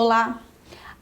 Olá!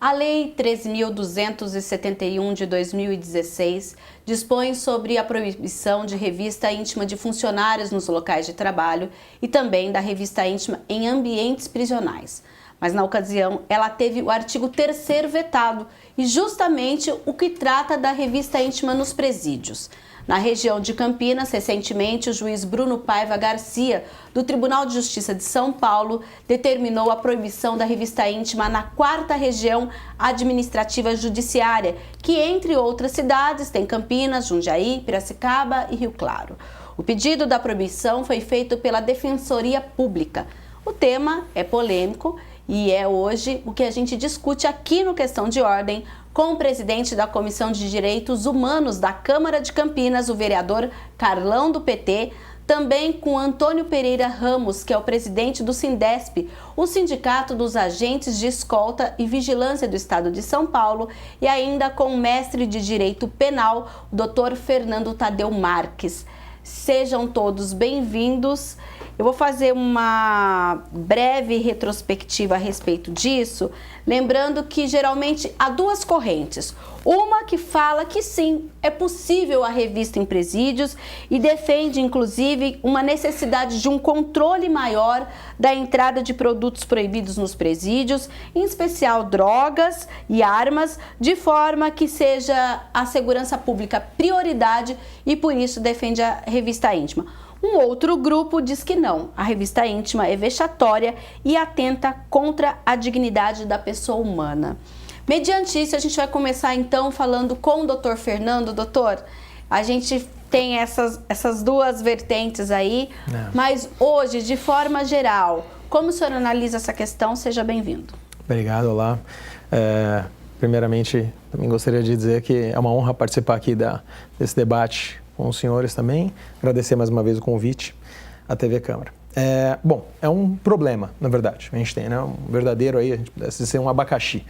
A Lei 13.271 de 2016 dispõe sobre a proibição de revista íntima de funcionários nos locais de trabalho e também da revista íntima em ambientes prisionais. Mas na ocasião ela teve o artigo 3º vetado e justamente o que trata da revista íntima nos presídios. Na região de Campinas, recentemente, o juiz Bruno Paiva Garcia, do Tribunal de Justiça de São Paulo, determinou a proibição da revista íntima na 4ª Região Administrativa Judiciária, que, entre outras cidades, tem Campinas, Jundiaí, Piracicaba e Rio Claro. O pedido da proibição foi feito pela Defensoria Pública. O tema é polêmico e é hoje o que a gente discute aqui no Questão de Ordem com o presidente da Comissão de Direitos Humanos da Câmara de Campinas, o vereador Carlão do PT, também com Antônio Pereira Ramos, que é o presidente do Sindesp, o Sindicato dos Agentes de Escolta e Vigilância do Estado de São Paulo, e ainda com o mestre de Direito Penal, o Dr. Fernando Tadeu Marques. Sejam todos bem-vindos. Eu vou fazer uma breve retrospectiva a respeito disso, lembrando que geralmente há duas correntes. Uma que fala que sim, é possível a revista em presídios e defende inclusive uma necessidade de um controle maior da entrada de produtos proibidos nos presídios, em especial drogas e armas, de forma que seja a segurança pública prioridade e por isso defende a revista íntima. Um outro grupo diz que não, a revista íntima é vexatória e atenta contra a dignidade da pessoa humana. Mediante isso, a gente vai começar então falando com o Dr. Fernando. Doutor, a gente tem essas duas vertentes aí, mas hoje, de forma geral, como o senhor analisa essa questão? Seja bem-vindo. Obrigado, olá. Primeiramente, também gostaria de dizer que é uma honra participar aqui desse debate com os senhores também. Agradecer mais uma vez o convite à TV Câmara. É um problema, na verdade, a gente tem, né? Um verdadeiro aí, a gente pudesse ser um abacaxi.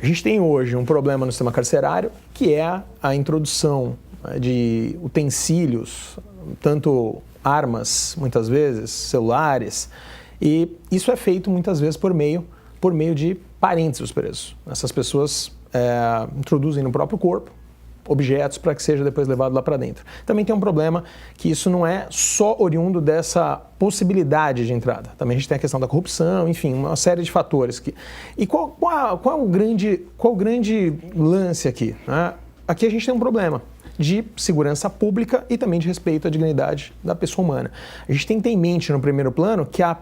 A gente tem hoje um problema no sistema carcerário, que é a introdução de utensílios, tanto armas, muitas vezes, celulares, e isso é feito muitas vezes por meio de parentes dos presos. Essas pessoas introduzem no próprio corpo objetos para que seja depois levado lá para dentro. Também tem um problema que isso não é só oriundo dessa possibilidade de entrada. Também a gente tem a questão da corrupção, enfim, uma série de fatores. E qual o grande lance aqui? Né? Aqui a gente tem um problema de segurança pública e também de respeito à dignidade da pessoa humana. A gente tem que ter em mente no primeiro plano que a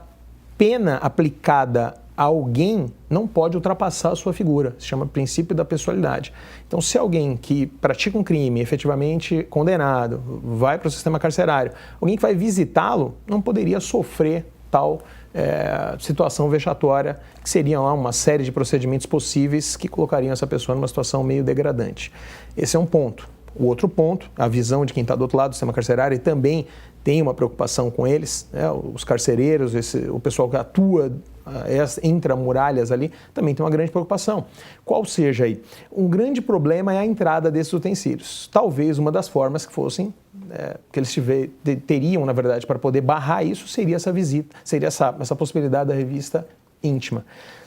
pena aplicada a alguém não pode ultrapassar a sua figura, se chama princípio da pessoalidade. Então, se alguém que pratica um crime efetivamente condenado, vai para o sistema carcerário, alguém que vai visitá-lo não poderia sofrer tal situação vexatória, que seriam lá uma série de procedimentos possíveis que colocariam essa pessoa numa situação meio degradante. Esse é um ponto. O outro ponto, a visão de quem está do outro lado do sistema carcerário e também tem uma preocupação com eles, né? Os carcereiros, o pessoal que atua entre as muralhas ali, também tem uma grande preocupação. Qual seja aí? Um grande problema é a entrada desses utensílios. Talvez uma das formas que fossem, que eles teriam, na verdade, para poder barrar isso, seria essa visita, seria essa possibilidade da revista íntima.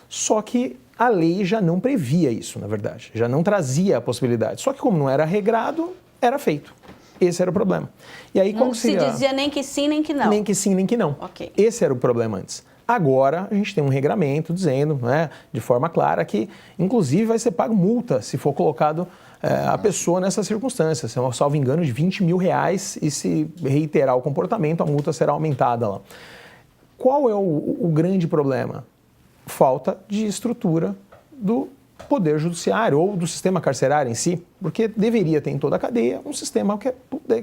Só que a lei já não previa isso, na verdade, já não trazia a possibilidade. Só que como não era regrado, era feito. Esse era o problema. E aí, não se dizia nem que sim, nem que não. Nem que sim, nem que não. Okay. Esse era o problema antes. Agora, a gente tem um regramento dizendo, né, de forma clara, que inclusive vai ser pago multa se for colocado a pessoa nessas circunstâncias. Se eu não salvo engano, de R$20 mil e se reiterar o comportamento, a multa será aumentada lá. Qual é o grande problema? Falta de estrutura do Poder Judiciário ou do sistema carcerário em si, porque deveria ter em toda a cadeia um sistema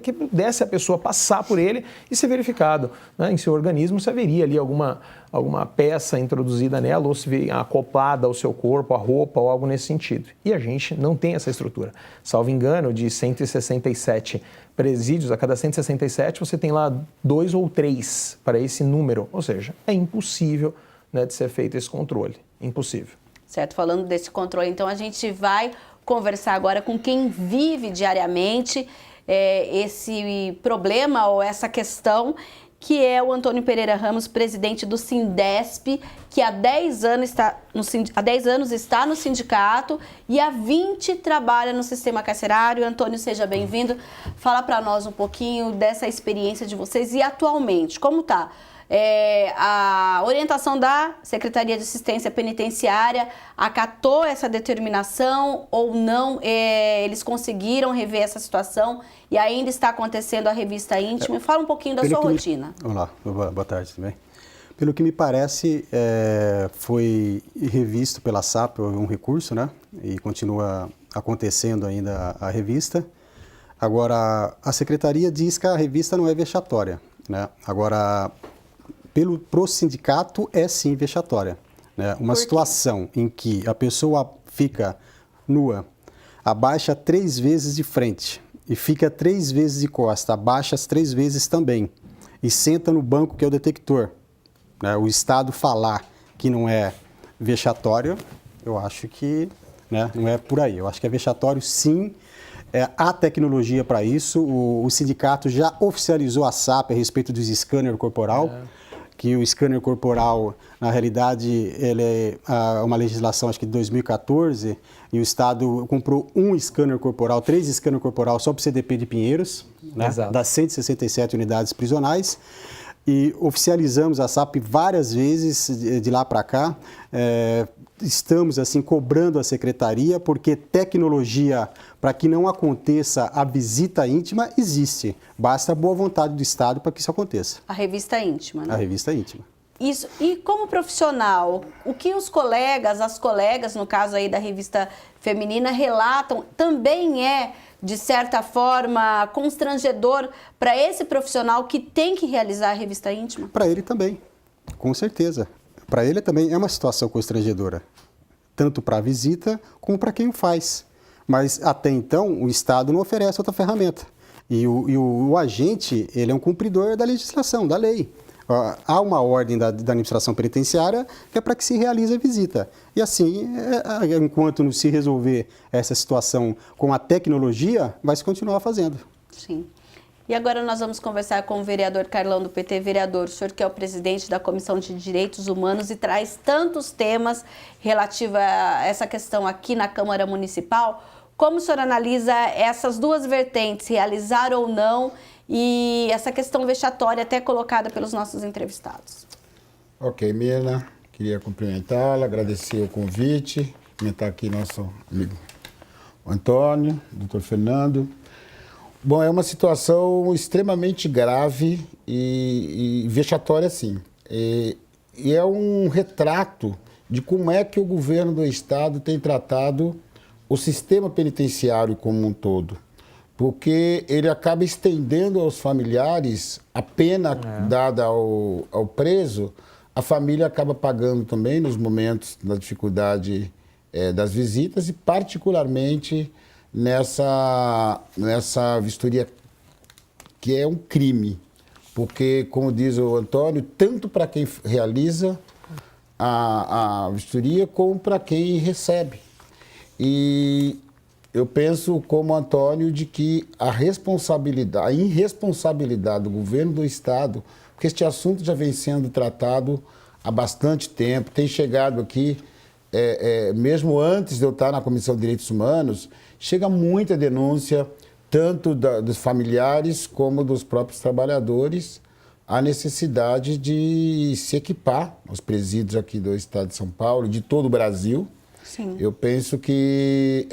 que pudesse a pessoa passar por ele e ser verificado, né, em seu organismo, se haveria ali alguma peça introduzida nela ou se vê acoplada ao seu corpo, a roupa ou algo nesse sentido. E a gente não tem essa estrutura. Salvo engano, de 167 presídios, a cada 167 você tem lá 2 ou 3 para esse número, ou seja, é impossível, né, de ser feito esse controle, impossível. Certo, falando desse controle, então a gente vai conversar agora com quem vive diariamente esse problema ou essa questão que é o Antônio Pereira Ramos, presidente do Sindesp, que há 10 anos está no sindicato e há 20 trabalha no sistema carcerário. Antônio, seja bem-vindo. Fala para nós um pouquinho dessa experiência de vocês e atualmente, como está? A orientação da Secretaria de Assistência Penitenciária acatou essa determinação ou não? Eles conseguiram rever essa situação e ainda está acontecendo a revista íntima? Fala um pouquinho da sua rotina. Olá, boa tarde, tudo bem? Pelo que me parece, foi revisto pela SAP, houve um recurso, né? E continua acontecendo ainda a revista. Agora, a Secretaria diz que a revista não é vexatória, né? Agora, pro sindicato é sim vexatória, né? Uma situação em que a pessoa fica nua, abaixa 3 vezes de frente e fica 3 vezes de costa, abaixa as 3 vezes também e senta no banco que é o detector, né? O Estado falar que não é vexatório, eu acho que, né, não é por aí. Eu acho que é vexatório sim. Há tecnologia para isso. O sindicato já oficializou a SAP a respeito dos scanner corporal. Que o scanner corporal, na realidade, ele é uma legislação, acho que de 2014, e o Estado comprou um scanner corporal, 3 scanner corporal só para o CDP de Pinheiros, né, das 167 unidades prisionais, e oficializamos a SAP várias vezes de lá para cá. Estamos, assim, cobrando a Secretaria, porque tecnologia para que não aconteça a visita íntima existe. Basta a boa vontade do Estado para que isso aconteça. A revista íntima, né? A revista íntima. Isso. E como profissional, o que os colegas, as colegas, no caso aí da revista feminina, relatam também de certa forma, constrangedor para esse profissional que tem que realizar a revista íntima? Para ele também, com certeza. Para ele também é uma situação constrangedora, tanto para a visita como para quem o faz. Mas até então o Estado não oferece outra ferramenta. E o agente, ele é um cumpridor da legislação, da lei. Há uma ordem da administração penitenciária que é para que se realize a visita. E assim, enquanto não se resolver essa situação com a tecnologia, vai se continuar fazendo. Sim. E agora nós vamos conversar com o vereador Carlão do PT. Vereador, o senhor que é o presidente da Comissão de Direitos Humanos e traz tantos temas relativos a essa questão aqui na Câmara Municipal. Como o senhor analisa essas duas vertentes, realizar ou não, e essa questão vexatória até colocada pelos nossos entrevistados? Ok, Mirna, queria cumprimentá-la, agradecer o convite, cumprimentar aqui nosso amigo Antônio, doutor Fernando. Bom, é uma situação extremamente grave e vexatória, sim. E é um retrato de como é que o governo do Estado tem tratado o sistema penitenciário como um todo. Porque ele acaba estendendo aos familiares a pena dada ao preso, a família acaba pagando também nos momentos da dificuldade das visitas e particularmente nessa vistoria que é um crime. Porque, como diz o Antônio, tanto para quem realiza a vistoria como para quem recebe. E eu penso, como Antônio, de que a irresponsabilidade do governo do Estado, porque este assunto já vem sendo tratado há bastante tempo, tem chegado aqui, mesmo antes de eu estar na Comissão de Direitos Humanos, chega muita denúncia, tanto dos familiares como dos próprios trabalhadores, a necessidade de se equipar os presídios aqui do Estado de São Paulo, de todo o Brasil. Sim. Eu penso que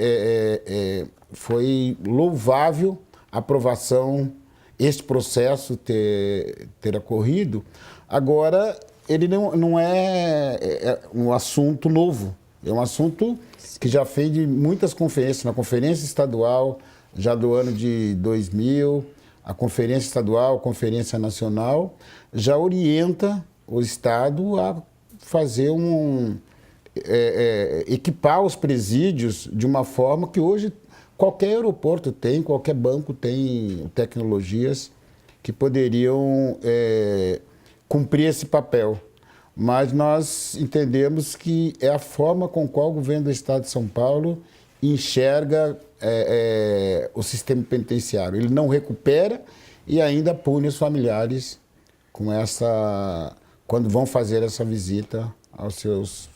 foi louvável a aprovação, este processo ter ocorrido. Agora, ele não é um assunto novo, é um assunto que já fez de muitas conferências, na Conferência Estadual, já do ano de 2000, a Conferência Estadual, a Conferência Nacional, já orienta o Estado a fazer equipar os presídios de uma forma que hoje qualquer aeroporto tem, qualquer banco tem tecnologias que poderiam cumprir esse papel. Mas nós entendemos que é a forma com qual o governo do Estado de São Paulo enxerga o sistema penitenciário. Ele não recupera e ainda pune os familiares quando vão fazer essa visita aos seus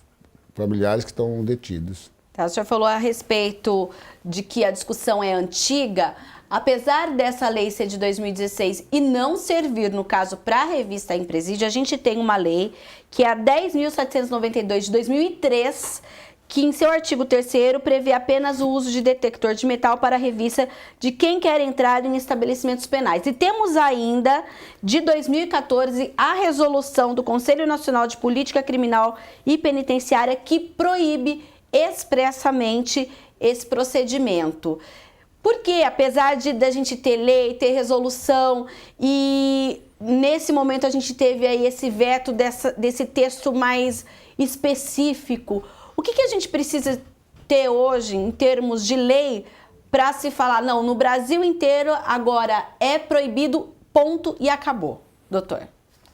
familiares que estão detidos. Tá, o senhor falou a respeito de que a discussão é antiga. Apesar dessa lei ser de 2016 e não servir, no caso, para a revista Em Presídio, a gente tem uma lei que é a 10.792 de 2003, que em seu artigo 3º prevê apenas o uso de detector de metal para a revista de quem quer entrar em estabelecimentos penais. E temos ainda, de 2014, a resolução do Conselho Nacional de Política Criminal e Penitenciária que proíbe expressamente esse procedimento. Porque, apesar da gente ter lei, ter resolução, e nesse momento a gente teve aí esse veto desse texto mais específico, o que a gente precisa ter hoje, em termos de lei, para se falar, não, no Brasil inteiro agora é proibido, ponto, e acabou, doutor?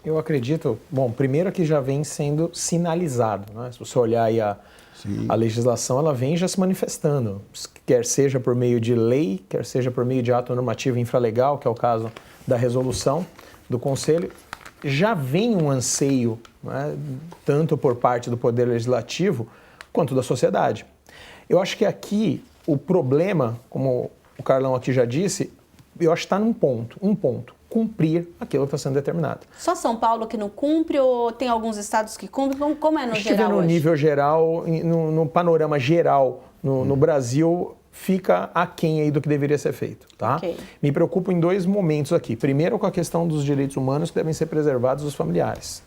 Eu acredito, bom, primeiro que já vem sendo sinalizado, né? Se você olhar aí a legislação, ela vem já se manifestando, quer seja por meio de lei, quer seja por meio de ato normativo infralegal, que é o caso da resolução do Conselho, já vem um anseio, né, tanto por parte do Poder Legislativo quanto da sociedade. Eu acho que aqui o problema, como o Carlão aqui já disse, eu acho que está num ponto, cumprir aquilo que está sendo determinado. Só São Paulo que não cumpre ou tem alguns estados que cumprem? Como é no Estiver geral no hoje? nível geral, no panorama geral, no Brasil, fica aquém aí do que deveria ser feito, tá? Okay. Me preocupo em dois momentos aqui. Primeiro, com a questão dos direitos humanos que devem ser preservados dos familiares.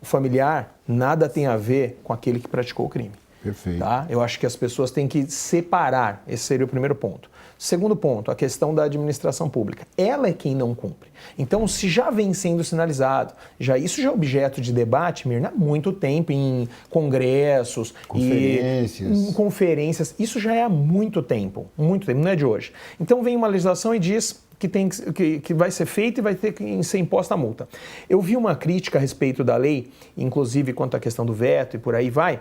O familiar nada tem a ver com aquele que praticou o crime. Perfeito. Tá? Eu acho que as pessoas têm que separar, esse seria o primeiro ponto. Segundo ponto, a questão da administração pública. Ela é quem não cumpre. Então, se já vem sendo sinalizado, isso já é objeto de debate, Mirna, há muito tempo, em congressos, em conferências, isso já é há muito tempo, não é de hoje. Então, vem uma legislação e diz que vai ser feito e vai ter que ser imposta a multa. Eu vi uma crítica a respeito da lei, inclusive quanto à questão do veto e por aí vai,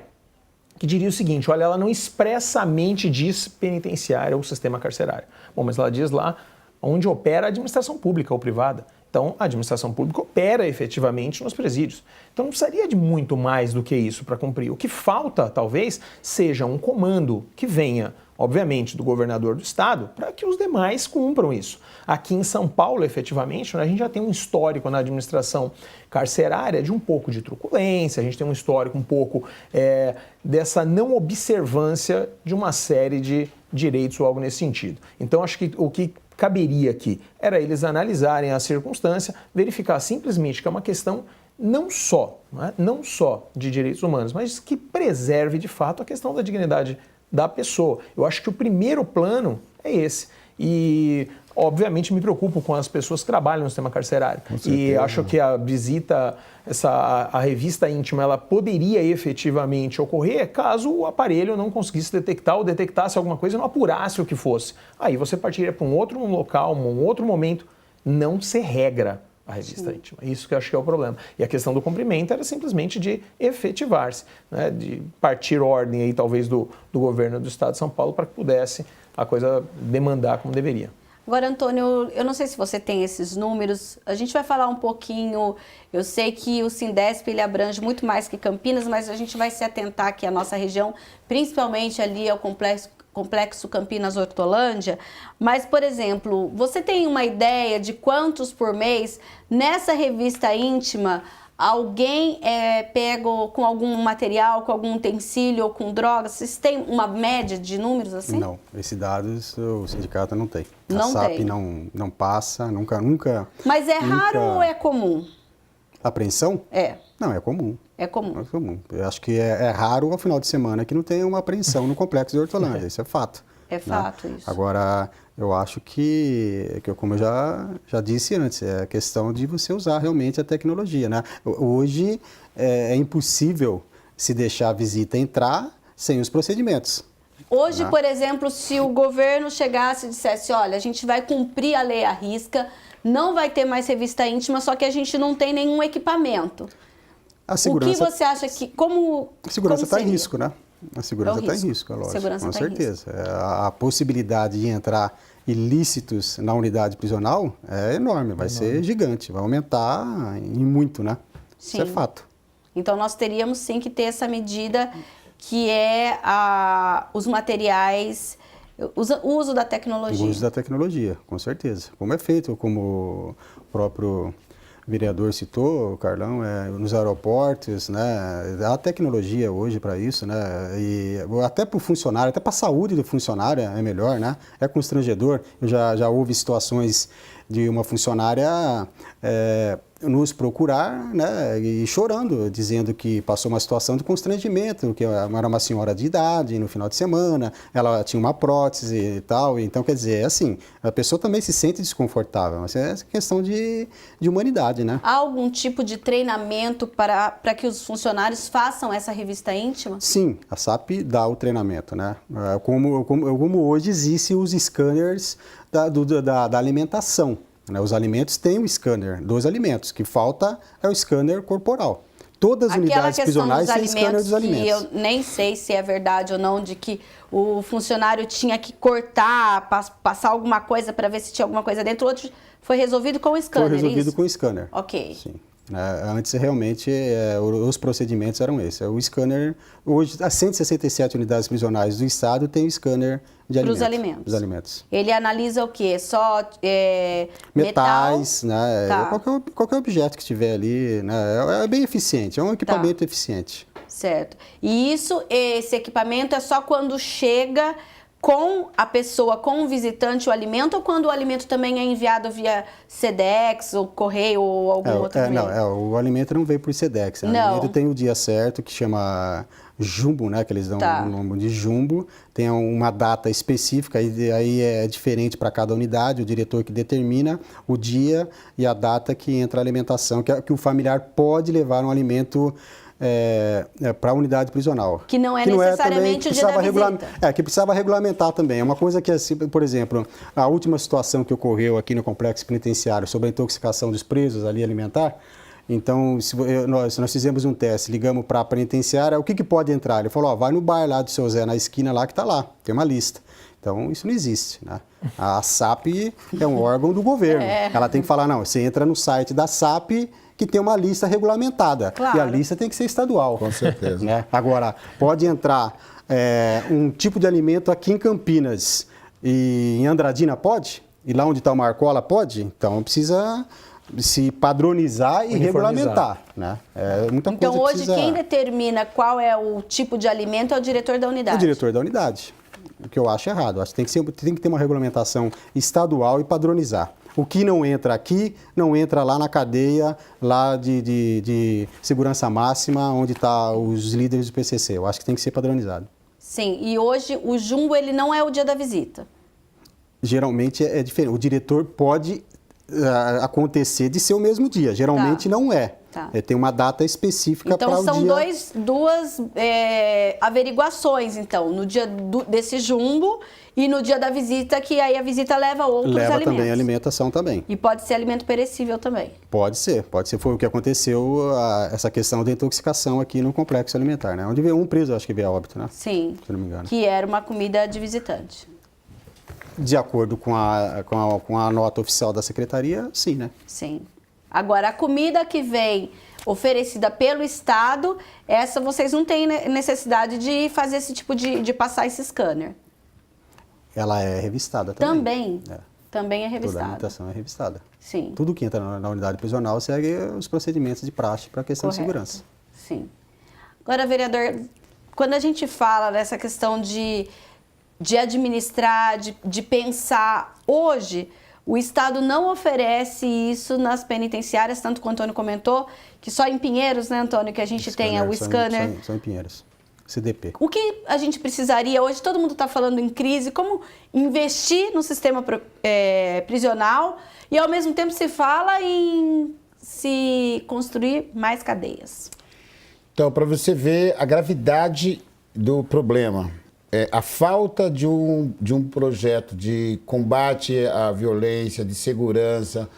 que diria o seguinte, olha, ela não expressamente diz penitenciária ou sistema carcerário. Bom, mas ela diz lá onde opera a administração pública ou privada. Então, a administração pública opera efetivamente nos presídios. Então, não precisaria de muito mais do que isso para cumprir. O que falta, talvez, seja um comando que venha, obviamente, do governador do estado, para que os demais cumpram isso. Aqui em São Paulo, efetivamente, a gente já tem um histórico na administração carcerária de um pouco de truculência, a gente tem um histórico um pouco dessa não observância de uma série de direitos ou algo nesse sentido. Então, acho que o que caberia aqui era eles analisarem a circunstância, verificar simplesmente que é uma questão não só de direitos humanos, mas que preserve de fato a questão da dignidade da pessoa. Eu acho que o primeiro plano é esse. E, obviamente, me preocupo com as pessoas que trabalham no sistema carcerário. E acho que a visita, a revista íntima, ela poderia efetivamente ocorrer caso o aparelho não conseguisse detectar ou detectasse alguma coisa e não apurasse o que fosse. Aí você partiria para um outro local, um outro momento. Não se regra a revista íntima. Isso que eu acho que é o problema. E a questão do cumprimento era simplesmente de efetivar-se, né? De partir ordem aí, talvez, do governo do estado de São Paulo para que pudesse a coisa demandar como deveria. Agora, Antônio, eu não sei se você tem esses números, a gente vai falar um pouquinho, eu sei que o Sindesp ele abrange muito mais que Campinas, mas a gente vai se atentar aqui à nossa região, principalmente ali ao Complexo Campinas-Hortolândia, mas, por exemplo, você tem uma ideia de quantos por mês nessa revista íntima alguém é pego com algum material, com algum utensílio ou com drogas? Vocês têm uma média de números assim? Não, esses dados o sindicato não tem. Não a SAP tem. não passa, nunca. Mas é raro ou é comum? Apreensão? É. Não, é comum. É comum. É comum. Eu acho que é raro ao final de semana que não tenha uma apreensão no Complexo de Hortolândia. Isso é fato. É fato, isso. Agora, eu acho que como eu já disse antes, é a questão de você usar realmente a tecnologia, né? Hoje é impossível se deixar a visita entrar sem os procedimentos. Hoje, por exemplo, se o governo chegasse e dissesse, olha, a gente vai cumprir a lei à risca, não vai ter mais revista íntima, só que a gente não tem nenhum equipamento. A segurança, o que você acha que... A segurança está em risco, né? A segurança está em risco, é lógico, Segurança com tá em certeza. A possibilidade de entrar ilícitos na unidade prisional é enorme, vai ser gigante, vai aumentar em muito, né? Sim. Isso é fato. Então, nós teríamos sim que ter essa medida que é os materiais, o uso da tecnologia. O uso da tecnologia, com certeza. Como é feito, como o próprio vereador citou, Carlão, nos aeroportos, né? Há tecnologia hoje para isso, né? E até para o funcionário, até para a saúde do funcionário é melhor, né? É constrangedor. Já houve situações de uma funcionária nos procurar, né, e chorando, dizendo que passou uma situação de constrangimento, que era uma senhora de idade no final de semana, ela tinha uma prótese e tal, então quer dizer, assim, a pessoa também se sente desconfortável, mas é questão de humanidade, né? Há algum tipo de treinamento para que os funcionários façam essa revista íntima? Sim, a SAP dá o treinamento, né? Como hoje existem os scanners da alimentação. Os alimentos têm um scanner dos alimentos, que falta é o scanner corporal. Todas as unidades prisionais têm scanner dos alimentos. Eu nem sei se é verdade ou não, de que o funcionário tinha que cortar, passar alguma coisa para ver se tinha alguma coisa dentro. O outro foi resolvido com o scanner, Foi resolvido isso? com o scanner. Ok. Sim. Antes, realmente, os procedimentos eram esses. O scanner, hoje, as 167 unidades prisionais do Estado têm o scanner de alimentos. Dos alimentos. Ele analisa o quê? Só metais, metal? né? Tá. Qualquer objeto que estiver ali, né? É bem eficiente, é um equipamento eficiente. Certo. E esse equipamento é só quando chega com a pessoa, com o visitante, o alimento, ou quando o alimento também é enviado via Sedex, ou correio, ou algum outro meio? Não, o alimento não veio por Sedex. O alimento tem o dia certo, que chama jumbo, né? Que eles dão o nome de jumbo. Tem uma data específica, aí é diferente para cada unidade, o diretor que determina o dia e a data que entra a alimentação, que o familiar pode levar um alimento para a unidade prisional. Que não é necessariamente o dia da visita. Que precisava regulamentar também. É uma coisa que, assim, por exemplo, a última situação que ocorreu aqui no complexo penitenciário sobre a intoxicação dos presos ali alimentar, então, nós fizemos um teste, ligamos para a penitenciária, o que pode entrar? Ele falou, vai no bar lá do seu Zé, na esquina lá que está lá, tem uma lista. Então, isso não existe, né? A SAP é um órgão do governo. Ela tem que falar, não, você entra no site da SAP, que tem uma lista regulamentada. Claro. E a lista tem que ser estadual. Com certeza. Né? Agora, pode entrar um tipo de alimento aqui em Campinas e em Andradina pode? E lá onde está o Marcola pode? Então, precisa se padronizar e regulamentar. Né? Muita então, coisa hoje, quem determina qual é o tipo de alimento é o diretor da unidade? O diretor da unidade. O que eu acho errado. Acho que tem que ter uma regulamentação estadual e padronizar. O que não entra aqui, não entra lá na cadeia lá de segurança máxima, onde estão os líderes do PCC. Eu acho que tem que ser padronizado. Sim, e hoje o jumbo ele não é o dia da visita? Geralmente é diferente. O diretor pode acontecer de ser o mesmo dia. Geralmente não é. Tem uma data específica para o dia. Então são duas averiguações, então, no dia desse jumbo e no dia da visita, que aí a visita leva outros alimentos. Leva também alimentação também. E pode ser alimento perecível também. Pode ser. Foi o que aconteceu, essa questão da intoxicação aqui no complexo alimentar, né? Onde veio um preso, acho que veio a óbito, né? Sim. Se não me engano. Que era uma comida de visitante. De acordo com a nota oficial da secretaria, sim, né? Sim. Agora, a comida que vem oferecida pelo Estado, essa vocês não têm necessidade de fazer esse tipo de passar esse scanner. Ela é revistada também. Também é revistada. Toda a alimentação é revistada. Sim. Tudo que entra na unidade prisional segue os procedimentos de praxe para a questão de segurança. Sim. Agora, vereador, quando a gente fala dessa questão de administrar, de pensar, hoje o Estado não oferece isso nas penitenciárias, tanto que o Antônio comentou, que só em Pinheiros, né, Antônio, que a gente tenha o scanner. Só em Pinheiros, CDP. O que a gente precisaria hoje, todo mundo está falando em crise, como investir no sistema prisional e ao mesmo tempo se fala em se construir mais cadeias? Então, para você ver a gravidade do problema, a falta de um projeto de combate à violência, de segurança,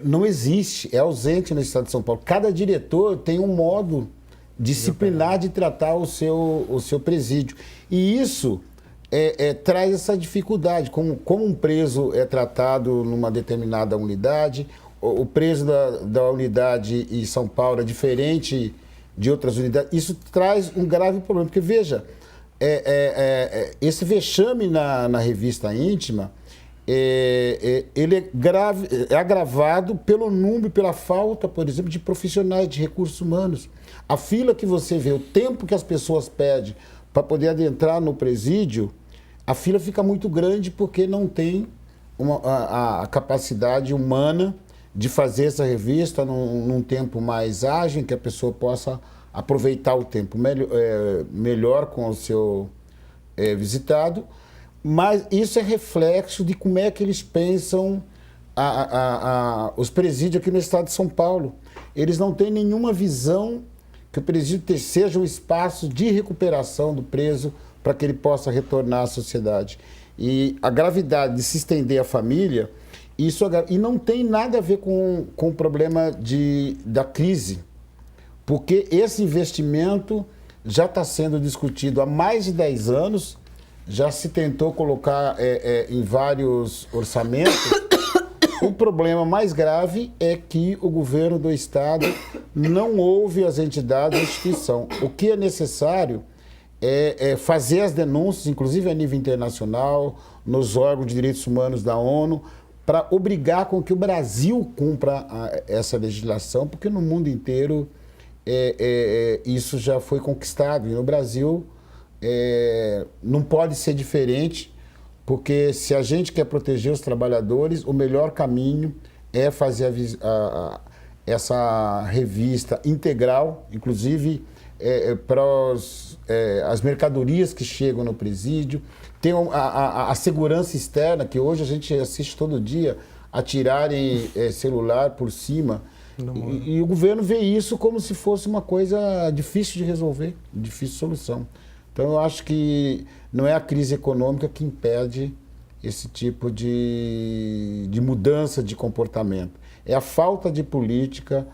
não existe, é ausente no Estado de São Paulo. Cada diretor tem um modo disciplinar de tratar o seu presídio. E isso traz essa dificuldade, como um preso é tratado numa determinada unidade, o preso da unidade em São Paulo é diferente de outras unidades. Isso traz um grave problema, porque veja, esse vexame na revista íntima, ele é agravado pelo número, pela falta, por exemplo, de profissionais de recursos humanos. A fila que você vê, o tempo que as pessoas pedem para poder adentrar no presídio, a fila fica muito grande porque não tem a capacidade humana de fazer essa revista num tempo mais ágil, que a pessoa possa aproveitar o tempo melhor com o seu visitado. Mas isso é reflexo de como é que eles pensam os presídios aqui no estado de São Paulo. Eles não têm nenhuma visão que o presídio seja um espaço de recuperação do preso para que ele possa retornar à sociedade. E a gravidade de se estender à família, e não tem nada a ver com o problema da crise, porque esse investimento já está sendo discutido há mais de 10 anos, já se tentou colocar em vários orçamentos. O problema mais grave é que o governo do estado não ouve as entidades da instituição. O que é necessário é fazer as denúncias, inclusive a nível internacional, nos órgãos de direitos humanos da ONU, para obrigar com que o Brasil cumpra essa legislação, porque no mundo inteiro isso já foi conquistado. E no Brasil não pode ser diferente, porque se a gente quer proteger os trabalhadores, o melhor caminho é fazer essa revista integral, inclusive para as mercadorias que chegam no presídio. Tem a segurança externa, que hoje a gente assiste todo dia, atirarem celular por cima. E o governo vê isso como se fosse uma coisa difícil de resolver, difícil de solução. Então, eu acho que não é a crise econômica que impede esse tipo de mudança de comportamento. É a falta de política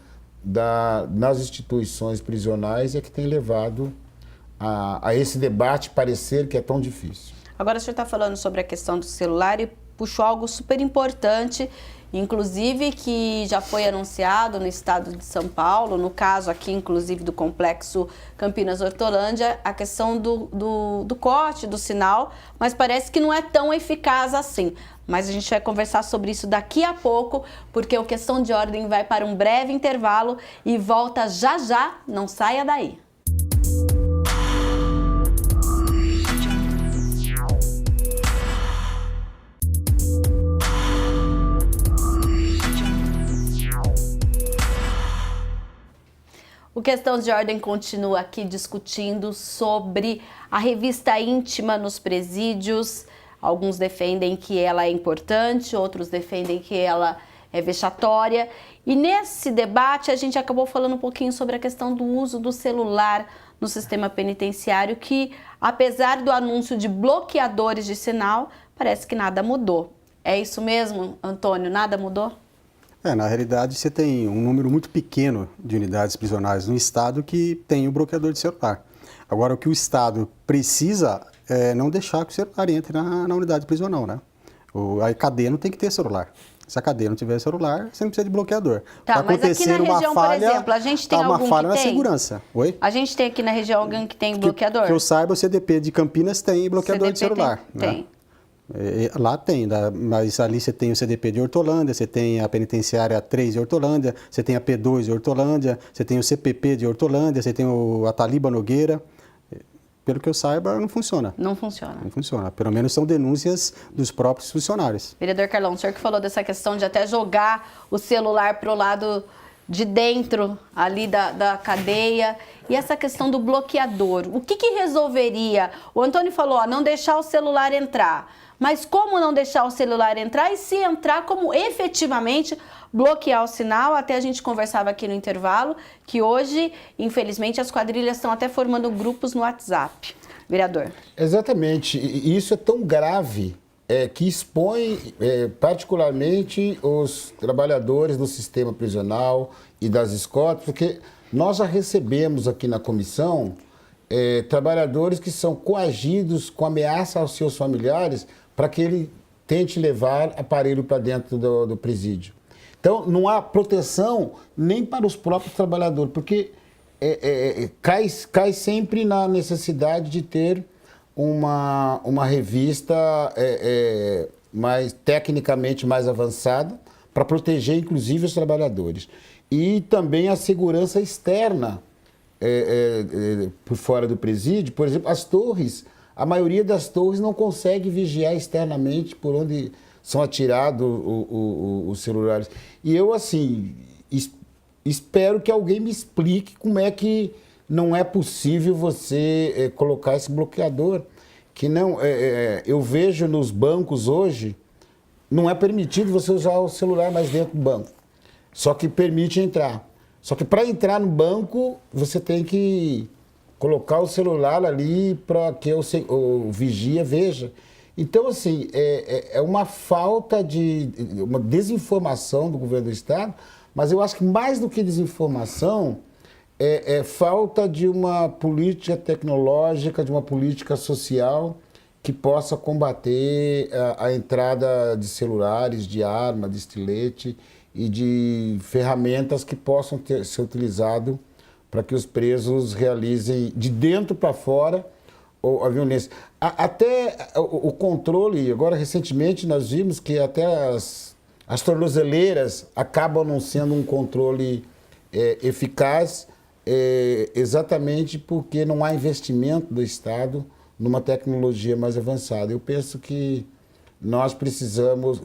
nas instituições prisionais que tem levado a esse debate parecer que é tão difícil. Agora, o senhor está falando sobre a questão do celular e puxou algo super importante, inclusive que já foi anunciado no estado de São Paulo, no caso aqui, inclusive, do complexo Campinas Hortolândia, a questão do corte do sinal, mas parece que não é tão eficaz assim. Mas a gente vai conversar sobre isso daqui a pouco, porque o Questão de Ordem vai para um breve intervalo e volta já já, não saia daí. O Questão de Ordem continua aqui discutindo sobre a revista íntima nos presídios. Alguns defendem que ela é importante, outros defendem que ela é vexatória. E nesse debate a gente acabou falando um pouquinho sobre a questão do uso do celular no sistema penitenciário, que apesar do anúncio de bloqueadores de sinal, parece que nada mudou. É isso mesmo, Antônio? Nada mudou? Na realidade, você tem um número muito pequeno de unidades prisionais no estado que tem o bloqueador de celular. Agora, o que o estado precisa é não deixar que o celular entre na unidade prisional, né? A cadeia não tem que ter celular. Se a cadeia não tiver celular, você não precisa de bloqueador. Tá, mas aqui na região, por exemplo, a gente tem algum que tem? Uma falha na segurança. Oi? A gente tem aqui na região alguém que tem bloqueador? Que eu saiba, o CDP de Campinas tem bloqueador de celular. Tem. Né? Lá tem, mas ali você tem o CDP de Hortolândia, você tem a penitenciária 3 de Hortolândia, você tem a P2 de Hortolândia, você tem o CPP de Hortolândia, você tem a Taliba Nogueira. Pelo que eu saiba, não funciona. Não funciona. Não funciona. Pelo menos são denúncias dos próprios funcionários. Vereador Carlão, o senhor que falou dessa questão de até jogar o celular para o lado de dentro ali da cadeia. E essa questão do bloqueador, o que resolveria? O Antônio falou, não deixar o celular entrar. Mas como não deixar o celular entrar e se entrar, como efetivamente bloquear o sinal? Até a gente conversava aqui no intervalo que hoje, infelizmente, as quadrilhas estão até formando grupos no WhatsApp. Vereador. Exatamente. E isso é tão grave que expõe particularmente os trabalhadores do sistema prisional e das escolas, porque nós já recebemos aqui na comissão trabalhadores que são coagidos com ameaça aos seus familiares para que ele tente levar aparelho para dentro do presídio. Então, não há proteção nem para os próprios trabalhadores, porque cai sempre na necessidade de ter uma revista tecnicamente mais avançada para proteger, inclusive, os trabalhadores. E também a segurança externa por fora do presídio. Por exemplo, as torres, a maioria das torres não consegue vigiar externamente por onde são atirados os celulares. E eu, assim, espero que alguém me explique como é que não é possível você colocar esse bloqueador. Que não, eu vejo nos bancos hoje, não é permitido você usar o celular mais dentro do banco. Só que permite entrar. Só que para entrar no banco, você tem que colocar o celular ali para que o vigia veja. Então, assim, é uma falta uma desinformação do governo do Estado, mas eu acho que mais do que desinformação, é falta de uma política tecnológica, de uma política social que possa combater a entrada de celulares, de arma, de estilete e de ferramentas que possam ser utilizadas para que os presos realizem de dentro para fora a violência. Até o controle, agora recentemente nós vimos que até as tornozeleiras acabam não sendo um controle eficaz, exatamente porque não há investimento do Estado numa tecnologia mais avançada. Eu penso que nós precisamos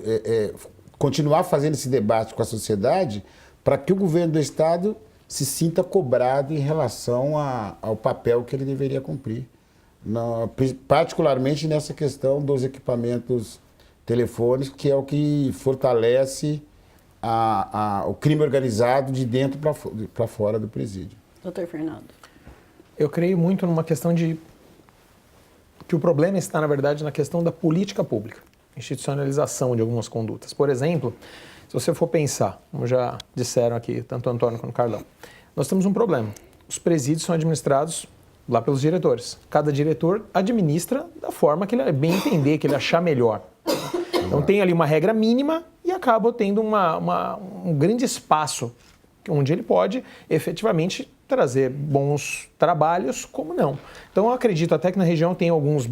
continuar fazendo esse debate com a sociedade para que o governo do Estado se sinta cobrado em relação ao papel que ele deveria cumprir, particularmente nessa questão dos equipamentos telefônicos, que é o que fortalece o crime organizado de dentro para fora do presídio. Doutor Fernando. Eu creio muito numa questão que o problema está, na verdade, na questão da política pública, institucionalização de algumas condutas. Por exemplo, se você for pensar, como já disseram aqui, tanto o Antônio quanto o Carlão, nós temos um problema. Os presídios são administrados lá pelos diretores. Cada diretor administra da forma que ele bem entender, que ele achar melhor. Então tem ali uma regra mínima e acaba tendo um grande espaço onde ele pode efetivamente trazer bons trabalhos, como não. Então eu acredito até que na região tem algumas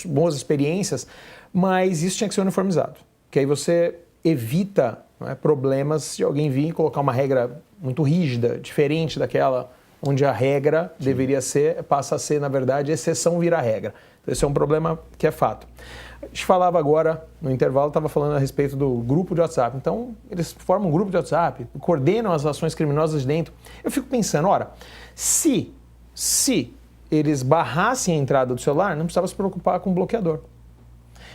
boas experiências, mas isso tinha que ser uniformizado, que aí você evita, não é, problemas de alguém vir e colocar uma regra muito rígida, diferente daquela onde a regra deveria ser, passa a ser, na verdade, exceção vira regra. Então, esse é um problema que é fato. A gente falava agora, no intervalo, estava falando a respeito do grupo de WhatsApp. Então, eles formam um grupo de WhatsApp, coordenam as ações criminosas de dentro. Eu fico pensando, ora, se eles barrassem a entrada do celular, não precisava se preocupar com o bloqueador.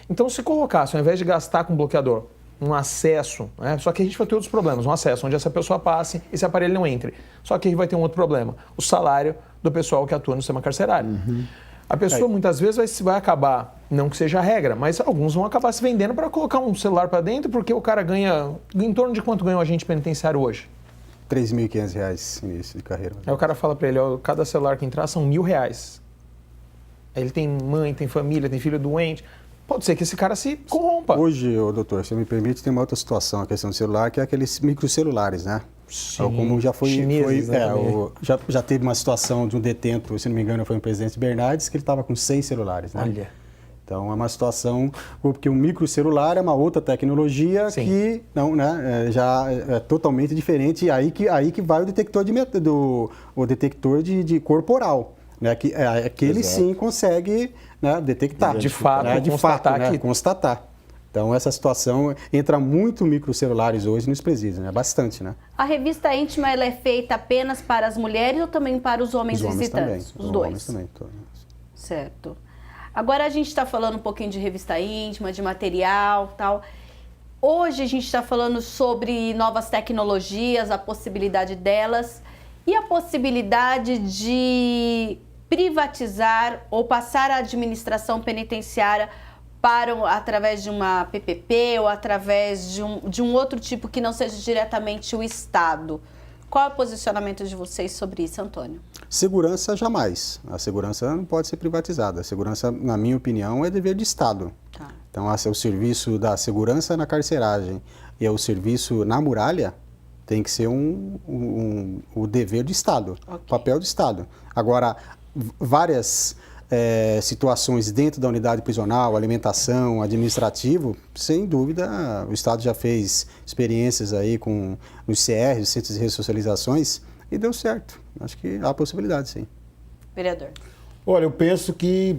Então, se colocasse, ao invés de gastar com o bloqueador, um acesso, né? Só que a gente vai ter outros problemas, um acesso onde essa pessoa passe e esse aparelho não entre. Só que aí vai ter um outro problema, o salário do pessoal que atua no sistema carcerário. Uhum. A pessoa muitas vezes vai acabar, não que seja a regra, mas alguns vão acabar se vendendo para colocar um celular para dentro, porque o cara ganha, em torno de quanto ganha o agente penitenciário hoje? R$3.500 início de carreira. Aí o cara fala para ele, ó, cada celular que entrar são R$1.000. Aí ele tem mãe, tem família, tem filho doente. Pode ser que esse cara se corrompa. Hoje, doutor, se me permite, tem uma outra situação, a questão do celular, que é aqueles microcelulares, né? Sim, como já foi, chineses, né, já teve uma situação de um detento, se não me engano, foi o presidente Bernardes, que ele estava com 6 celulares, né? Olha. Então é uma situação, porque o microcelular é uma outra tecnologia Sim. que não, né, já é totalmente diferente, e aí que vai o detector de corporal. Né, que aquele sim consegue, né, detectar. De fato, né, constatar né, constatar. Então, essa situação entra muito microcelulares hoje nos presídios, né? Bastante, né? A revista íntima ela é feita apenas para as mulheres ou também para os homens visitantes? Também. Os dois. Homens também. Certo. Agora a gente está falando um pouquinho de revista íntima, de material, tal. Hoje a gente está falando sobre novas tecnologias, a possibilidade delas e a possibilidade de privatizar ou passar a administração penitenciária através de uma PPP ou através de um outro tipo que não seja diretamente o Estado. Qual é o posicionamento de vocês sobre isso, Antônio? Segurança jamais. A segurança não pode ser privatizada. A segurança, na minha opinião, é dever de Estado. Tá. Então, é o serviço da segurança na carceragem e o serviço na muralha tem que ser o dever do Estado, o papel do Estado. Agora, várias situações dentro da unidade prisional, alimentação, administrativo, sem dúvida, o Estado já fez experiências aí com os CRs, Centros de Ressocializações, e deu certo. Acho que há possibilidade, sim. Vereador. Olha, eu penso que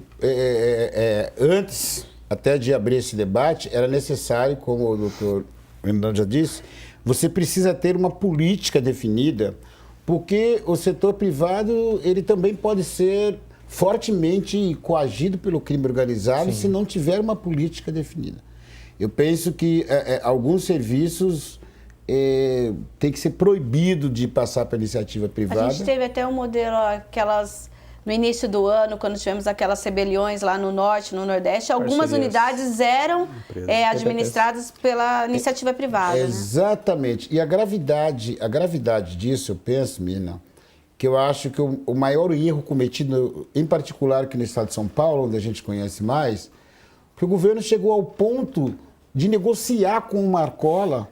antes até de abrir esse debate, era necessário, como o doutor Fernando já disse, você precisa ter uma política definida, porque o setor privado ele também pode ser fortemente coagido pelo crime organizado se não tiver uma política definida. Eu penso que alguns serviços têm que ser proibidos de passar para a iniciativa privada. A gente teve até um modelo, no início do ano, quando tivemos aquelas rebeliões lá no Norte, no Nordeste, algumas unidades eram administradas pela iniciativa privada. Exatamente. Né? E a gravidade disso, eu penso, Mina, que eu acho que o maior erro cometido, em particular aqui no estado de São Paulo, onde a gente conhece mais, que o governo chegou ao ponto de negociar com o Marcola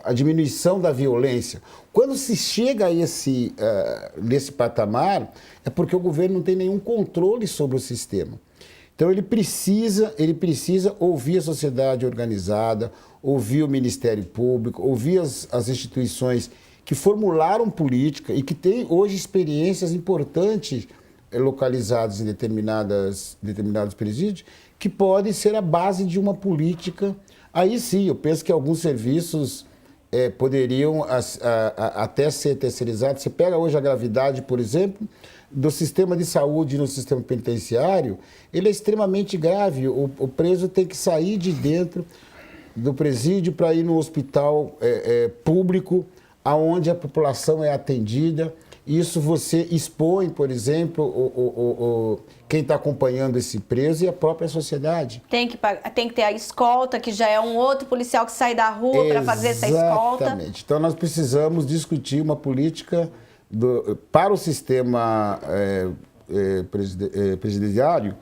a diminuição da violência. Quando se chega a nesse patamar, é porque o governo não tem nenhum controle sobre o sistema. Então ele precisa ouvir a sociedade organizada, ouvir o Ministério Público, ouvir as instituições que formularam política e que têm hoje experiências importantes localizadas em determinados presídios, que podem ser a base de uma política. Aí sim, eu penso que alguns serviços poderiam até ser terceirizados. Você pega hoje a gravidade, por exemplo, do sistema de saúde no sistema penitenciário, ele é extremamente grave. O preso tem que sair de dentro do presídio para ir no hospital público, aonde a população é atendida. Isso você expõe, por exemplo, quem está acompanhando esse preso e a própria sociedade. Tem que ter a escolta, que já é um outro policial que sai da rua para fazer essa escolta. Exatamente. Então nós precisamos discutir uma política para o sistema presidiário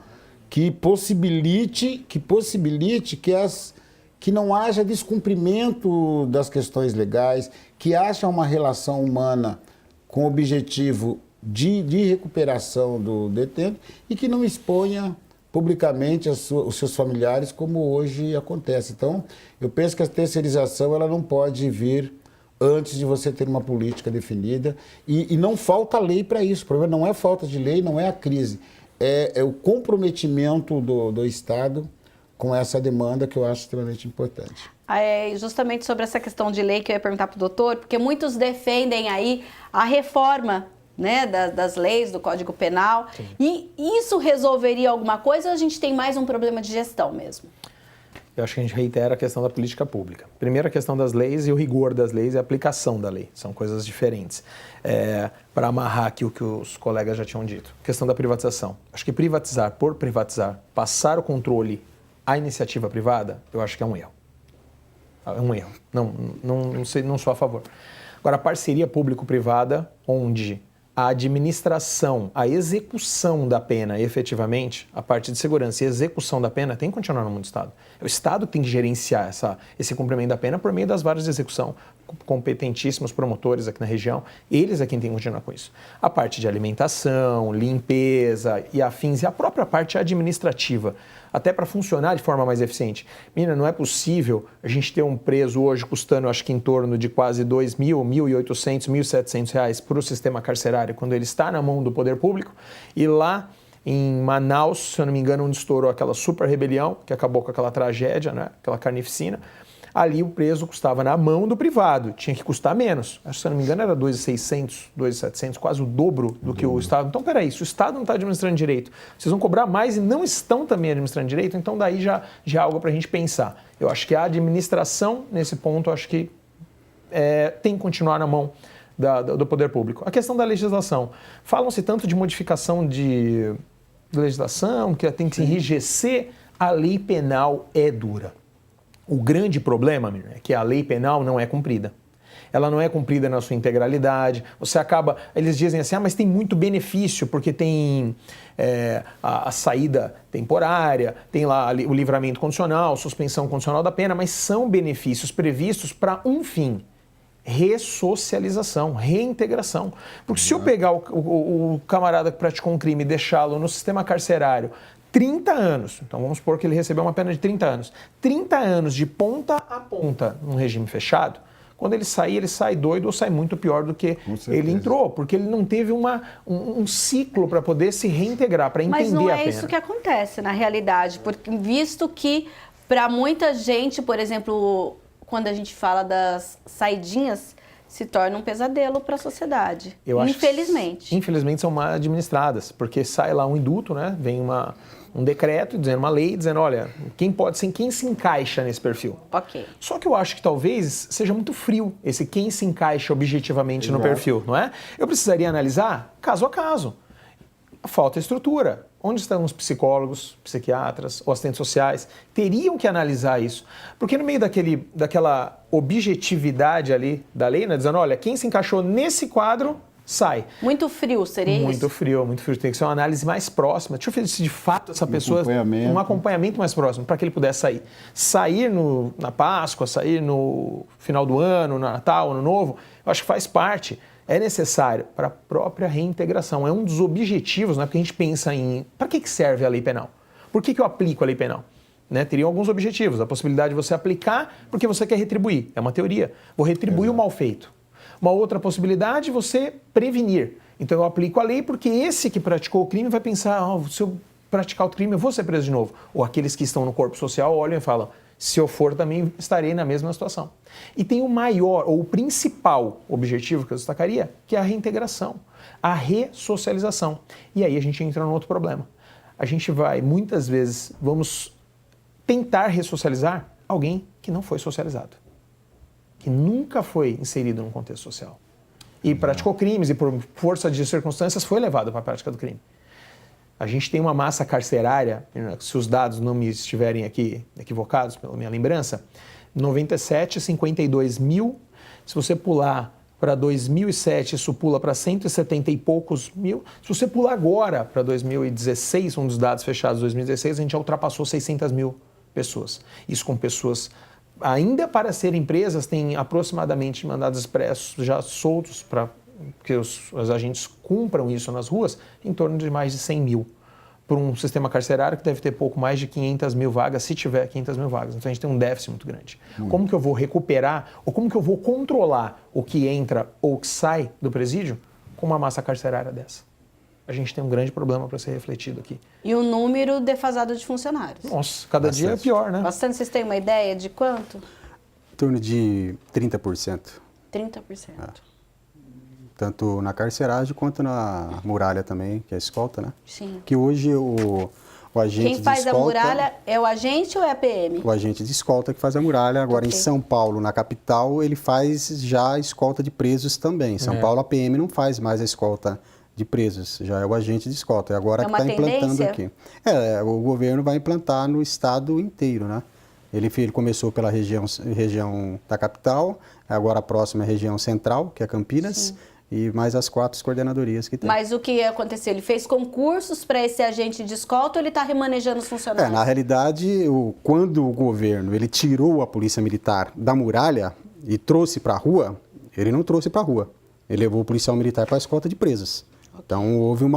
que possibilite que não haja descumprimento das questões legais, que haja uma relação humana com o objetivo de recuperação do detento e que não exponha publicamente os seus familiares, como hoje acontece. Então, eu penso que a terceirização ela não pode vir antes de você ter uma política definida e não falta lei para isso. O problema não é falta de lei, não é a crise, é o comprometimento do Estado com essa demanda que eu acho extremamente importante. Justamente sobre essa questão de lei que eu ia perguntar para o doutor, porque muitos defendem aí a reforma, né, das leis, do Código Penal. Sim. E isso resolveria alguma coisa ou a gente tem mais um problema de gestão mesmo? Eu acho que a gente reitera a questão da política pública. Primeiro, a questão das leis e o rigor das leis e a aplicação da lei. São coisas diferentes. Para amarrar aqui o que os colegas já tinham dito. Questão da privatização. Acho que privatizar por privatizar, passar o controle à iniciativa privada, eu acho que é um erro. É um erro. Não sou a favor. Agora, a parceria público-privada, onde a administração, a execução da pena, efetivamente, a parte de segurança e execução da pena tem que continuar no mundo do Estado. É o Estado que tem que gerenciar esse cumprimento da pena por meio das varas de execução, competentíssimos promotores aqui na região, eles é quem tem que continuar com isso. A parte de alimentação, limpeza e afins, e a própria parte administrativa, até para funcionar de forma mais eficiente. Menina, não é possível a gente ter um preso hoje custando, acho que em torno de quase R$2.000, R$1.800, R$1.700 para o sistema carcerário, quando ele está na mão do poder público, e lá em Manaus, se eu não me engano, onde estourou aquela super rebelião, que acabou com aquela tragédia, né? Aquela carnificina, ali o preso custava na mão do privado, tinha que custar menos. Acho que, se eu não me engano, era R$2.600, R$2.700, quase o dobro do que o Estado. Então, peraí, se o Estado não está administrando direito, vocês vão cobrar mais e não estão também administrando direito, então daí já é algo para a gente pensar. Eu acho que a administração, nesse ponto, acho que tem que continuar na mão do poder público. A questão da legislação. Falam-se tanto de modificação de legislação, que tem que se enrijecer, a lei penal é dura. O grande problema é que a lei penal não é cumprida. ela não é cumprida na sua integralidade, você acaba, eles dizem assim, mas tem muito benefício, porque tem a saída temporária, tem lá o livramento condicional, suspensão condicional da pena, mas são benefícios previstos para um fim: ressocialização, reintegração. Porque se eu pegar o camarada que praticou um crime e deixá-lo no sistema carcerário 30 anos, então vamos supor que ele recebeu uma pena de 30 anos, 30 anos de ponta a ponta num regime fechado, quando ele sai doido ou sai muito pior do que ele entrou, porque ele não teve um ciclo para poder se reintegrar, para entender a pena. Mas não é isso que acontece na realidade, porque visto que para muita gente, por exemplo, quando a gente fala das saidinhas, se torna um pesadelo para a sociedade, infelizmente. Infelizmente são mal administradas, porque sai lá um indulto, né? Vem um decreto, uma lei, dizendo, olha, quem se encaixa nesse perfil. Ok. Só que eu acho que talvez seja muito frio esse quem se encaixa objetivamente no perfil, não é? Eu precisaria analisar caso a caso. Falta estrutura. Onde estão os psicólogos, psiquiatras ou assistentes sociais? Teriam que analisar isso. Porque no meio daquela objetividade ali da lei, né, dizendo, olha, quem se encaixou nesse quadro, sai. Muito frio, seria isso? Muito frio. Tem que ser uma análise mais próxima. Deixa eu ver se de fato essa pessoa... Um acompanhamento mais próximo, para que ele pudesse sair. Sair na Páscoa, sair no final do ano, no Natal, Ano Novo, eu acho que faz parte. É necessário para a própria reintegração. É um dos objetivos, né? Porque a gente pensa em... Para que serve a lei penal? Por que eu aplico a lei penal? Né? Teriam alguns objetivos. A possibilidade de você aplicar porque você quer retribuir. É uma teoria. Vou retribuir o mal feito. Uma outra possibilidade, você prevenir. Então eu aplico a lei porque esse que praticou o crime vai pensar, se eu praticar o crime eu vou ser preso de novo. Ou aqueles que estão no corpo social olham e falam, se eu for também estarei na mesma situação. E tem o maior ou o principal objetivo que eu destacaria, que é a reintegração, a ressocialização. E aí a gente entra num outro problema. A gente muitas vezes, vamos tentar ressocializar alguém que não foi socializado, que nunca foi inserido num contexto social. E praticou crimes e por força de circunstâncias foi levado para a prática do crime. A gente tem uma massa carcerária, se os dados não me estiverem aqui equivocados pela minha lembrança, 97, 52 mil. Se você pular para 2007, isso pula para 170 e poucos mil. Se você pular agora para 2016, um dos dados fechados de 2016, a gente já ultrapassou 600 mil pessoas. Isso com pessoas ainda para serem presas, tem aproximadamente mandados expressos já soltos para que os agentes cumpram isso nas ruas, em torno de mais de 100 mil. Por um sistema carcerário que deve ter pouco mais de 500 mil vagas, se tiver 500 mil vagas. Então a gente tem um déficit muito grande. Como que eu vou recuperar, ou como que eu vou controlar o que entra ou que sai do presídio com uma massa carcerária dessa? A gente tem um grande problema para ser refletido aqui. E o número defasado de funcionários? Nossa, cada dia é pior, né? Bastante. Vocês têm uma ideia de quanto? Em torno de 30%. 30%. Tanto na carceragem quanto na muralha também, que é a escolta, né? Sim. Que hoje o agente de escolta... Quem faz a muralha é o agente ou é a PM? O agente de escolta que faz a muralha. Agora, em São Paulo, na capital, ele faz já a escolta de presos também. Em São Paulo, a PM não faz mais a escolta de presos, já é o agente de escolta. É agora que está implantando aqui. O governo vai implantar no estado inteiro, né? Ele começou pela região da capital, agora a próxima é a região central, que é Campinas. Sim. E mais as 4 coordenadorias que tem. Mas o que aconteceu? Ele fez concursos para esse agente de escolta ou ele está remanejando os funcionários? Na realidade, quando o governo ele tirou a polícia militar da muralha e trouxe para a rua, ele não trouxe para a rua. Ele levou o policial militar para a escolta de presos. Então, houve um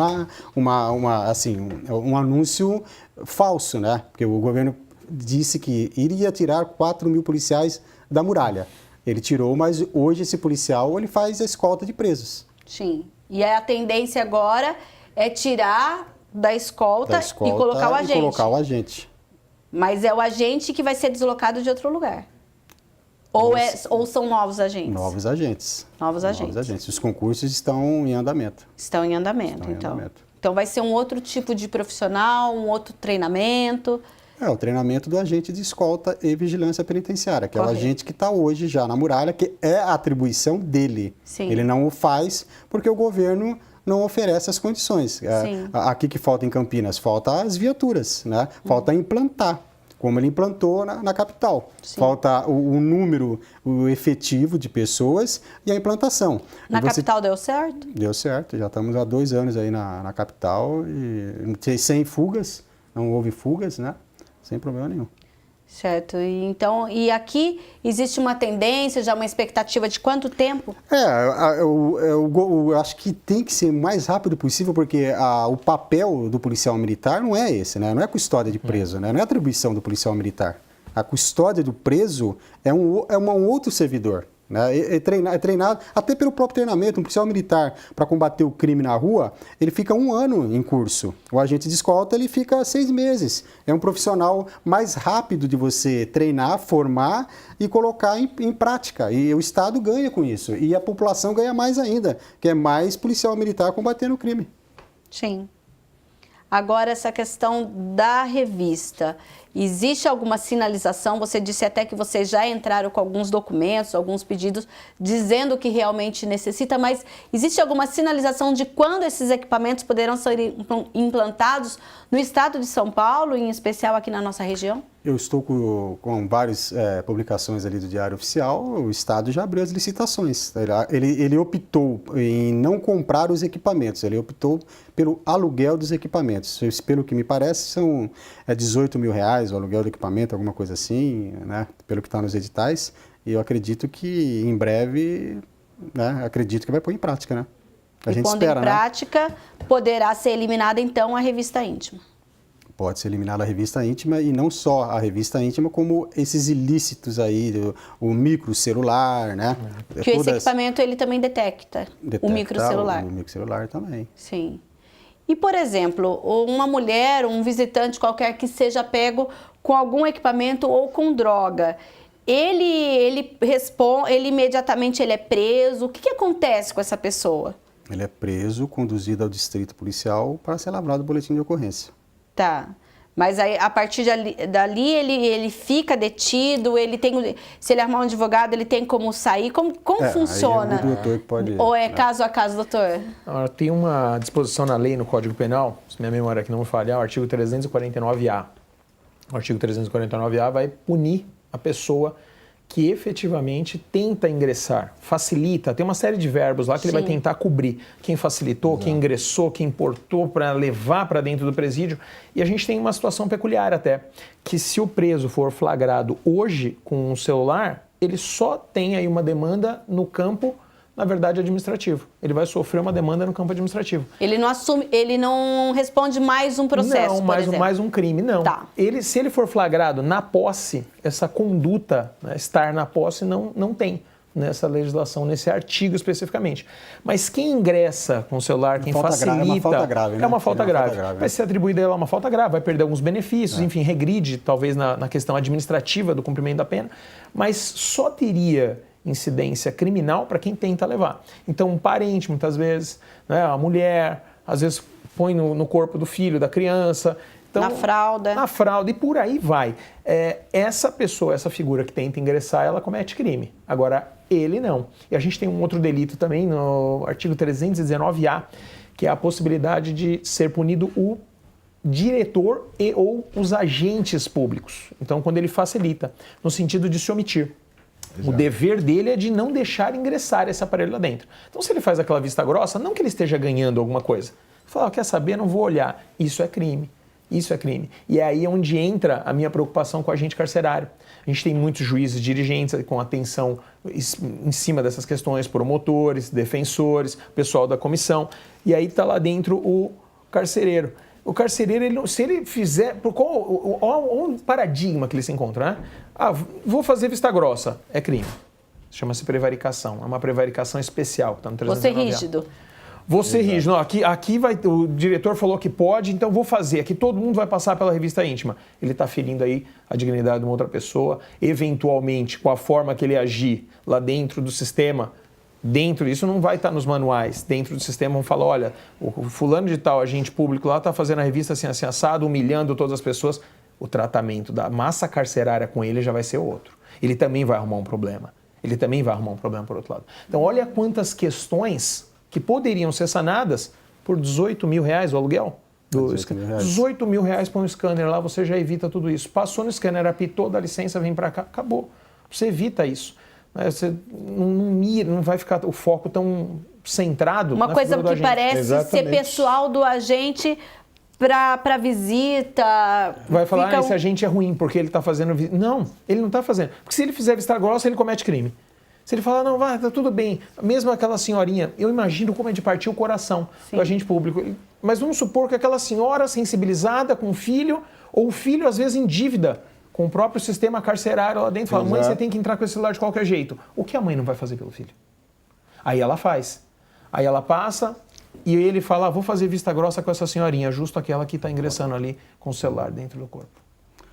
anúncio falso, né? Porque o governo disse que iria tirar 4 mil policiais da muralha. Ele tirou, mas hoje esse policial ele faz a escolta de presos. Sim. E a tendência agora é tirar da escolta e colocar o agente. Colocar o agente. Mas é o agente que vai ser deslocado de outro lugar? Ou são novos agentes? Novos agentes. Novos agentes. Os concursos estão em andamento. Estão em andamento, então. Então vai ser um outro tipo de profissional, um outro treinamento... O treinamento do agente de escolta e vigilância penitenciária, que é o agente que está hoje já na muralha, que é a atribuição dele. Sim. Ele não o faz porque o governo não oferece as condições. Aqui que falta em Campinas, falta as viaturas, né? Falta implantar. como ele implantou na capital. Sim. Falta o número, o efetivo de pessoas e a implantação. Na capital deu certo? Deu certo, já estamos há 2 anos aí na capital e sem fugas, não houve fugas, né? Sem problema nenhum. Certo. E aqui existe uma tendência, já uma expectativa de quanto tempo? Eu acho que tem que ser o mais rápido possível, porque o papel do policial militar não é esse, né? Não é custódia de preso, né? Não é atribuição do policial militar. A custódia do preso é um outro servidor. Né? É treinado até pelo próprio treinamento. Um policial militar, para combater o crime na rua, ele fica 1 ano em curso. O agente de escolta, ele fica 6 meses. É um profissional mais rápido de você treinar, formar e colocar em prática. E o Estado ganha com isso. E a população ganha mais ainda, que é mais policial militar combatendo o crime. Sim. Agora, essa questão da revista, existe alguma sinalização? Você disse até que vocês já entraram com alguns documentos, alguns pedidos, dizendo que realmente necessita, mas existe alguma sinalização de quando esses equipamentos poderão ser implantados no estado de São Paulo, em especial aqui na nossa região? Eu estou com várias publicações ali do Diário Oficial. O Estado já abriu as licitações. Ele optou em não comprar os equipamentos, ele optou pelo aluguel dos equipamentos. Pelo que me parece, são 18 mil reais o aluguel do equipamento, alguma coisa assim, né? Pelo que está nos editais. E eu acredito que em breve, né? Acredito que vai pôr em prática, né? A gente espera, em prática, poderá ser eliminada então a revista íntima. Pode ser eliminada a revista íntima, e não só a revista íntima, como esses ilícitos aí, o microcelular, né? Que esse equipamento ele também detecta o microcelular. O microcelular também. Sim. E, por exemplo, uma mulher, um visitante qualquer que seja pego com algum equipamento ou com droga, ele responde, ele imediatamente ele é preso. O que acontece com essa pessoa? Ele é preso, conduzido ao distrito policial para ser lavrado o boletim de ocorrência. Tá. Mas aí, a partir dali ele fica detido, ele tem, se ele arrumar um advogado, ele tem como sair? Como funciona? Aí é o doutor que pode... Ou é caso a caso, doutor? Tem uma disposição na lei, no Código Penal, se minha memória aqui não me falhar, o artigo 349-A. O artigo 349-A vai punir a pessoa que efetivamente tenta ingressar, facilita, tem uma série de verbos lá que ele vai tentar cobrir. Quem facilitou, quem ingressou, quem importou para levar para dentro do presídio. E a gente tem uma situação peculiar até, que se o preso for flagrado hoje com um celular, ele só tem aí uma demanda no campo, na verdade, administrativo. Ele vai sofrer uma demanda no campo administrativo. Ele não assume, ele não responde mais um processo, não, mais um crime, não. Tá. Se ele for flagrado na posse, essa conduta, né, estar na posse, não tem nessa legislação, nesse artigo especificamente. Mas quem ingressa com o celular, quem facilita... É uma falta grave, né? É uma falta grave. Vai ser atribuída a ela uma falta grave, vai perder alguns benefícios, enfim, regride talvez na questão administrativa do cumprimento da pena, mas só teria incidência criminal para quem tenta levar. Então, um parente, muitas vezes, né, a mulher, às vezes põe no corpo do filho, da criança. Então, na fralda. Na fralda, e por aí vai. Essa pessoa, essa figura que tenta ingressar, ela comete crime. Agora, ele não. E a gente tem um outro delito também, no artigo 319-A, que é a possibilidade de ser punido o diretor ou os agentes públicos. Então, quando ele facilita, no sentido de se omitir. Exato. O dever dele é de não deixar ingressar esse aparelho lá dentro. Então, se ele faz aquela vista grossa, não que ele esteja ganhando alguma coisa. Fala, quer saber, não vou olhar. Isso é crime. Isso é crime. E é aí onde entra a minha preocupação com o agente carcerário. A gente tem muitos juízes dirigentes com atenção em cima dessas questões, promotores, defensores, pessoal da comissão. E aí está lá dentro o carcereiro. O carcereiro, se ele fizer... Qual o paradigma que ele se encontra, né? Vou fazer vista grossa. É crime. Chama-se prevaricação. É uma prevaricação especial. Tá no 319A. Você rígido. Vou ser rígido. Não, aqui vai, o diretor falou que pode, então vou fazer. Aqui todo mundo vai passar pela revista íntima. Ele está ferindo aí a dignidade de uma outra pessoa. Eventualmente, com a forma que ele agir lá dentro do sistema... Dentro, isso não vai estar nos manuais, dentro do sistema vão falar, olha, o fulano de tal, agente público lá está fazendo a revista assim assado, humilhando todas as pessoas. O tratamento da massa carcerária com ele já vai ser outro. Ele também vai arrumar um problema. Ele também vai arrumar um problema por outro lado. Então olha quantas questões que poderiam ser sanadas por 18 mil reais o aluguel. 18 mil reais para um scanner lá, você já evita tudo isso. Passou no scanner, apitou, dá licença, vem para cá, acabou. Você evita isso. Você não vai ficar o foco tão centrado Uma na coisa figura do que agente. parece ser Exatamente. pessoal do agente para visita. Vai falar, fica esse agente é ruim porque ele está fazendo... Não, ele não está fazendo. Porque se ele fizer vista grossa, ele comete crime. Se ele falar, não, vai, tá tudo bem. Mesmo aquela senhorinha, eu imagino como é de partir o coração do agente público. Mas vamos supor que aquela senhora sensibilizada com o filho, ou o filho às vezes em dívida com o próprio sistema carcerário lá dentro, fala, mãe, você tem que entrar com esse celular de qualquer jeito. O que a mãe não vai fazer pelo filho? Aí ela faz. Aí ela passa e ele fala, vou fazer vista grossa com essa senhorinha, justo aquela que está ingressando ali com o celular dentro do corpo.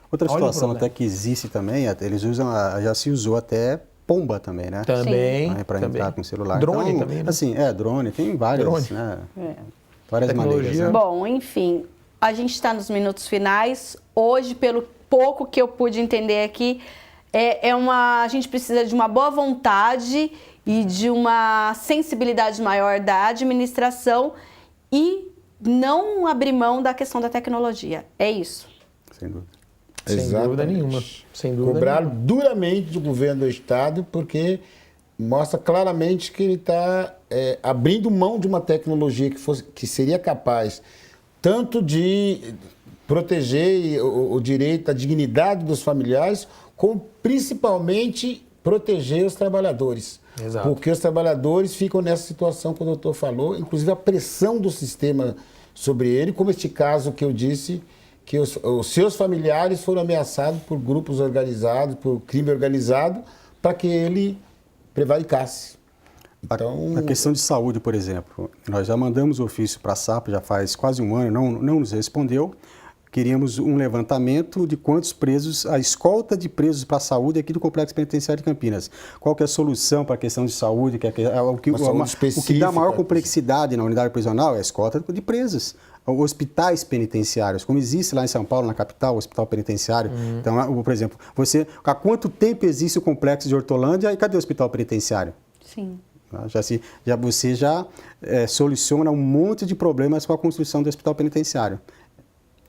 Outra Olha o situação problema. até que existe também, eles usam, já se usou até pomba também, né? Também. Para entrar com o celular. Drone então, também, né? Assim, drone, tem várias, Drone. né? É. Várias Tecnologia. maneiras. Né? Bom, enfim, a gente está nos minutos finais. Hoje, pelo pouco que eu pude entender aqui, a gente precisa de uma boa vontade e de uma sensibilidade maior da administração e não abrir mão da questão da tecnologia. É isso. Sem dúvida. Sem dúvida Exatamente. nenhuma. Sem dúvida Cobrar nenhuma. duramente do governo do Estado, porque mostra claramente que ele está abrindo mão de uma tecnologia que seria capaz tanto de proteger o direito à dignidade dos familiares, como principalmente proteger os trabalhadores. Exato. Porque os trabalhadores ficam nessa situação que o doutor falou, inclusive a pressão do sistema sobre ele, como este caso que eu disse, que os seus familiares foram ameaçados por grupos organizados, por crime organizado, para que ele prevaricasse. Então, A questão de saúde, por exemplo, nós já mandamos ofício para a SAP, já faz quase um ano, não nos respondeu. Queríamos um levantamento de quantos presos, a escolta de presos para a saúde aqui do Complexo Penitenciário de Campinas. Qual que é a solução para a questão de saúde? O que dá maior complexidade na unidade prisional é a escolta de presos. Hospitais penitenciários, como existe lá em São Paulo, na capital, o hospital penitenciário. Então, por exemplo, há quanto tempo existe o complexo de Hortolândia e cadê o hospital penitenciário? Sim. Você já soluciona um monte de problemas com a construção do hospital penitenciário.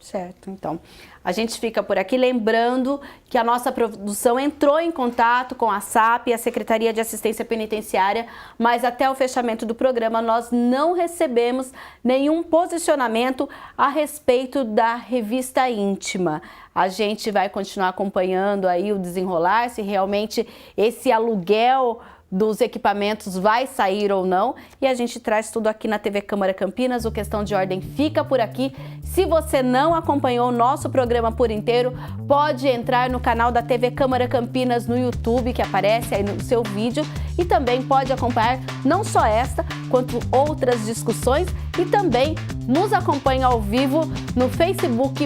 Certo, então. A gente fica por aqui lembrando que a nossa produção entrou em contato com a SAP e a Secretaria de Assistência Penitenciária, mas até o fechamento do programa nós não recebemos nenhum posicionamento a respeito da revista íntima. A gente vai continuar acompanhando aí o desenrolar, se realmente esse aluguel dos equipamentos vai sair ou não, e a gente traz tudo aqui na TV Câmara Campinas. O Questão de Ordem fica por aqui. Se você não acompanhou o nosso programa por inteiro, pode entrar no canal da TV Câmara Campinas no YouTube, que aparece aí no seu vídeo, e também pode acompanhar não só esta, quanto outras discussões, e também nos acompanha ao vivo no Facebook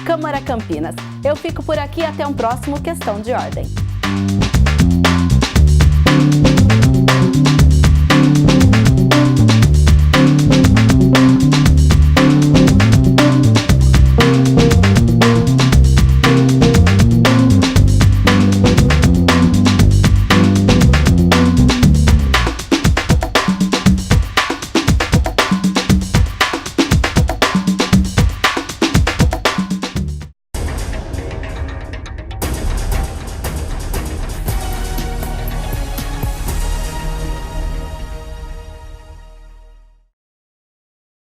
/Câmara Campinas. Eu fico por aqui, até um próximo Questão de Ordem.